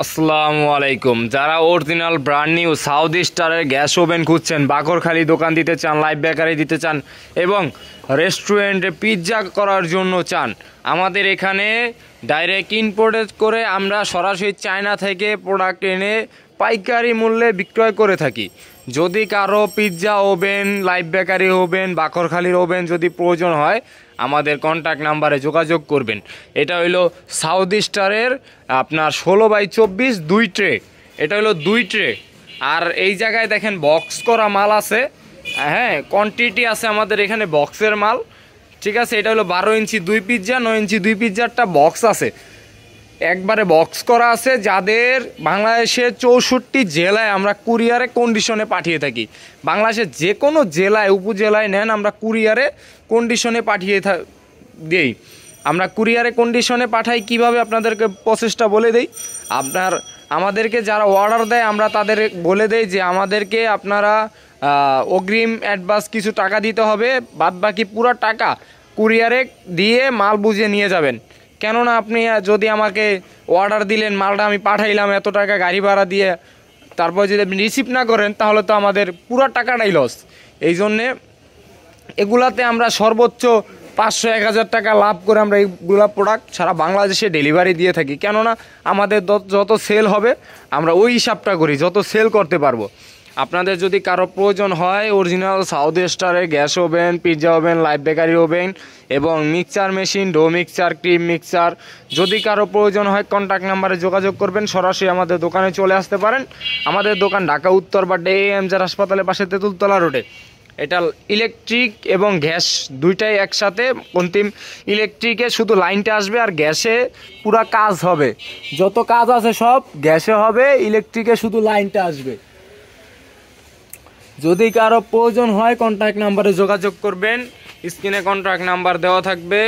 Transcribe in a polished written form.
আসসালামু আলাইকুম। যারা অরিজিনাল ব্র্যান্ড নিউ সাউথ স্টারের গ্যাস ওভেন খুঁজছেন, বাকরখালী দোকান দিতে চান, লাইভ বেকারি দিতে চান এবং রেস্টুরেন্টে পিৎজা করার জন্য চান, আমাদের এখানে ডাইরেক্ট ইম্পোর্ট করে আমরা সরাসরি চায়না থেকে প্রোডাক্ট এনে পাইকারি মূল্যে বিক্রয় করে থাকি। যদি কারো pizza oven, live bakery oven, বাকরখালীর ওভেন যদি প্রয়োজন হয়, আমাদের কন্ট্যাক্ট নাম্বারে যোগাযোগ করবেন। এটা হইলো সাউথ স্টারের আপনার 16x24 2 ট্রে। এটা হলো 2 ট্রে। আর এই জায়গায় দেখেন বক্স করা মাল আছে, হ্যাঁ কোয়ান্টিটি আছে আমাদের এখানে বক্সের মাল, ঠিক আছে। এটা হলো 12 ইঞ্চি 2 পিৎজা, 9 ইঞ্চি 2 পিৎজারটা বক্স আছে, একবারে বক্স করা আছে। যাদের বাংলাদেশের 64 জেলায় আমরা কুরিয়ারে কন্ডিশনে পাঠিয়ে থাকি। বাংলাদেশের যে কোনো জেলায় উপজেলায় নেন, আমরা কুরিয়ারে কন্ডিশনে পাঠিয়ে দিই। আমরা কুরিয়ারে কন্ডিশনে পাঠাই কিভাবে আপনাদেরকে প্রসেসটা বলে দেই। আমাদেরকে যারা অর্ডার দেয় আমরা তাদের বলে দেই যে আমাদেরকে আপনারা অগ্রিম অ্যাডভান্স কিছু টাকা দিতে হবে, বাদ বাকি পুরো টাকা কুরিয়ারে দিয়ে মাল বুঝে নিয়ে যাবেন। কেননা আপনি যদি আমাকে অর্ডার দিলেন, মালটা আমি পাঠাইলাম এত টাকা গাড়ি ভাড়া দিয়ে, তারপর যদি আপনি রিসিভ না করেন তাহলে তো আমাদের পুরো টাকাটাই লস। এই জন্যে এগুলাতে আমরা সর্বোচ্চ 500-1000 টাকা লাভ করে আমরা এইগুলা প্রোডাক্ট সারা বাংলাদেশে ডেলিভারি দিয়ে থাকি। কেননা আমাদের যত সেল হবে আমরা ওই হিসাবটা করি, যত সেল করতে পারবো। আপনাদের যদি কারো প্রয়োজন হয় অরিজিনাল সাউথ স্টারের gas oven, pizza oven, live bakery oven এবং mixture machine, dough mixture, cream mixture, যদি কারো প্রয়োজন হয় কন্ট্যাক্ট নাম্বারে যোগাযোগ করবেন। সরাসরি আমাদের দোকানে চলে আসতে পারেন। আমাদের দোকান ঢাকা উত্তর বা AMJ হাসপাতালের পাশে তেঁতুলতলা রোডে। এটা ইলেকট্রিক এবং গ্যাস দুইটাই একসাথে। অন্তিম ইলেকট্রিকে শুধু লাইনটা আসবে আর গ্যাসে পুরা কাজ হবে। যত কাজ আছে সব গ্যাসে হবে, ইলেকট্রিকে শুধু লাইনটা আসবে। যদি কারো প্রয়োজন হয় কন্ট্যাক্ট নাম্বারে যোগাযোগ করবেন। স্ক্রিনে কন্ট্যাক্ট নাম্বার দেওয়া থাকবে।